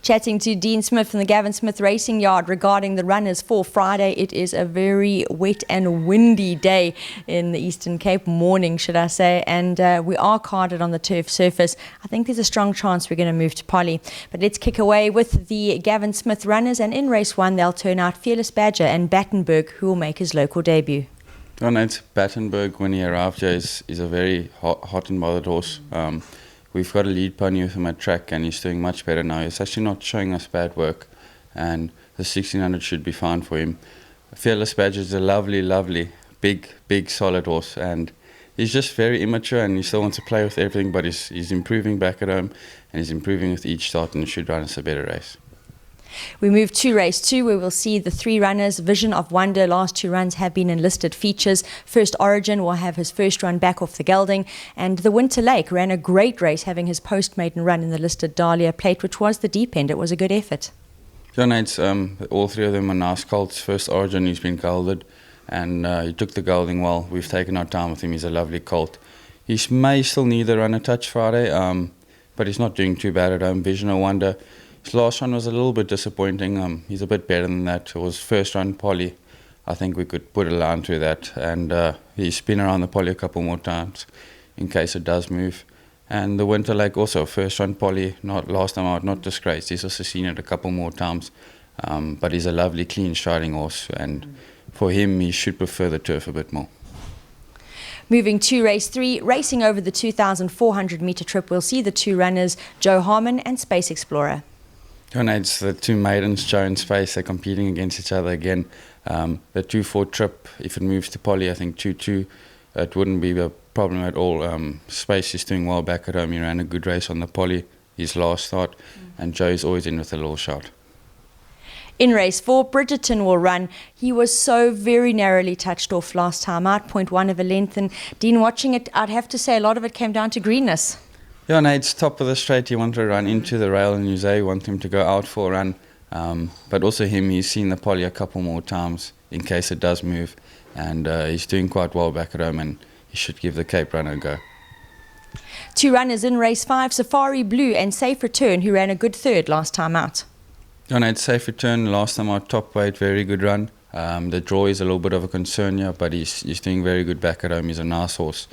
Chatting to Dean Smith from the Gavin Smith Racing Yard regarding the runners for Friday. It is a very wet and windy day in the Eastern Cape, morning should I say, and we are carded on the turf surface. I think there's a strong chance we're going to move to Polly. But let's kick away with the Gavin Smith runners, and in race 1 they'll turn out Fearless Badger and Battenberg, who will make his local debut. Oh, no, it's Battenberg. When he arrived here is a very hot and bothered horse. We've got a lead pony with him at track and he's doing much better now. He's actually not showing us bad work, and the 1600 should be fine for him. Fearless Badger is a lovely, big, solid horse, and he's just very immature and he still wants to play with everything, but he's improving back at home and he's improving with each start, and he should run us a better race. We move to race 2, where we'll see the 3 runners. Vision of Wonder, last 2 runs have been enlisted features. First Origin will have his first run back off the gelding, and the Winter Lake ran a great race, having his post-maiden run in the listed Dahlia Plate, which was the deep end. It was a good effort. John Nates, all 3 of them are nice colts. First Origin, he's been gelded, and he took the gelding well. We've taken our time with him. He's a lovely colt. He may still need the run a touch Friday, but he's not doing too bad at home. Vision of Wonder, his last run was a little bit disappointing. He's a bit better than that. It was first run Polly. I think we could put a line through that. And he's been around the Polly a couple more times in case it does move. And the Winter Lake also, first run Polly, not last time out, not disgraced. He's also seen it a couple more times. But he's a lovely, clean striding horse. And for him, he should prefer the turf a bit more. Moving to race 3, racing over the 2,400 metre trip, we'll see the 2 runners, Joe Harmon and Space Explorer. It's the 2 maidens, Joe and Space. They're competing against each other again. The 2-4 trip, if it moves to Polly, I think 2-2, it wouldn't be a problem at all. Space is doing well back at home. He ran a good race on the Polly, his last start, and Joe's always in with a little shot. In race 4, Bridgerton will run. He was so very narrowly touched off last time out, 0.1 of a length, and Dean, watching it, I'd have to say a lot of it came down to greenness. Yeah, Nate's top of the straight. He wanted to run into the rail, and Jose want him to go out for a run. But also him, he's seen the Polly a couple more times in case it does move. And he's doing quite well back at home, and he should give the Cape Runner a go. 2 runners in race 5, Safari Blue and Safe Return, who ran a good third last time out. Yeah, Nate's Safe Return, last time out, top weight, very good run. The draw is a little bit of a concern here, but he's doing very good back at home. He's a nice horse.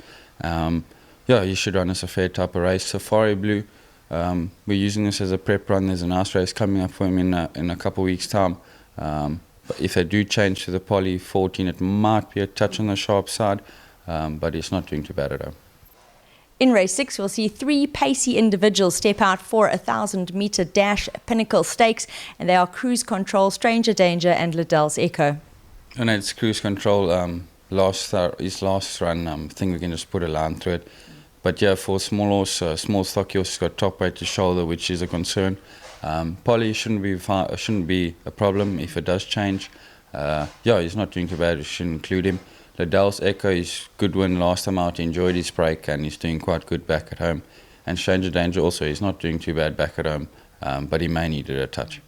Yeah, he should run us a fair type of race. Safari Blue, we're using this as a prep run. There's a nice race coming up for him in a couple of weeks' time. But if they do change to the Polly 14, it might be a touch on the sharp side, but he's not doing too bad at home. In race 6, we'll see 3 pacey individuals step out for a 1,000-metre dash Pinnacle Stakes, and they are Cruise Control, Stranger Danger and Liddell's Echo. And it's Cruise Control. His last run, I think we can just put a line through it. But yeah, for small horse, small stocky horse, he's got top weight to shoulder, which is a concern. Polly shouldn't be a problem if it does change. Yeah, he's not doing too bad. We should include him. Liddell's Echo is good win last time out. He enjoyed his break and he's doing quite good back at home. And Stranger Danger also, he's not doing too bad back at home, but he may need it a touch.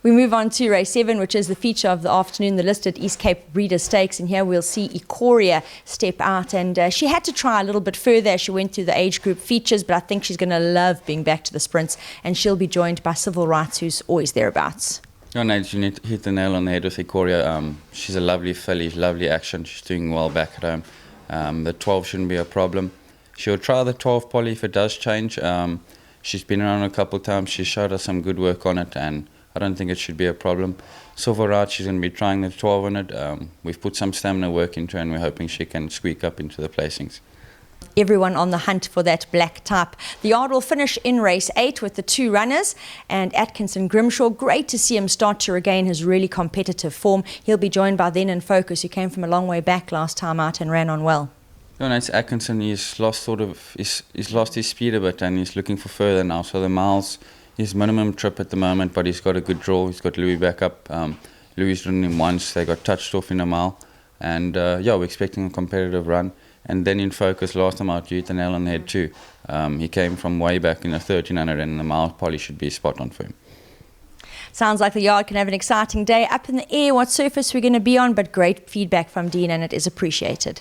We move on to race 7, which is the feature of the afternoon, the listed East Cape Breeder Stakes. And here we'll see Ikoria step out. And she had to try a little bit further as she went through the age group features, but I think she's going to love being back to the sprints. And she'll be joined by Civil Rights, who's always thereabouts. Oh, Nate, you need to hit the nail on the head with Ikoria. She's a lovely filly, lovely action. She's doing well back at home. The 12 shouldn't be a problem. She'll try the 12 Polly if it does change. She's been around a couple of times. She showed us some good work on it, and I don't think it should be a problem. Silver Right, she's going to be trying the 12 on it. We've put some stamina work into her, and we're hoping she can squeak up into the placings. Everyone on the hunt for that black type. The yard will finish in race 8 with the 2 runners, and Atkinson Grimshaw, great to see him start to regain his really competitive form. He'll be joined by Then in Focus, who came from a long way back last time out and ran on well. No, it's Atkinson. He's lost his speed a bit, and he's looking for further now. So the miles, his minimum trip at the moment, but he's got a good draw. He's got Louis back up. Louis ridden him once. They got touched off in a mile, and yeah, we're expecting a competitive run. And Then in Focus, last time out, you hit the nail on the head too. He came from way back in the 1300, and the mile Polly should be spot on for him. Sounds like the yard can have an exciting day. Up in the air, what surface we're going to be on, but great feedback from Dean, and it is appreciated.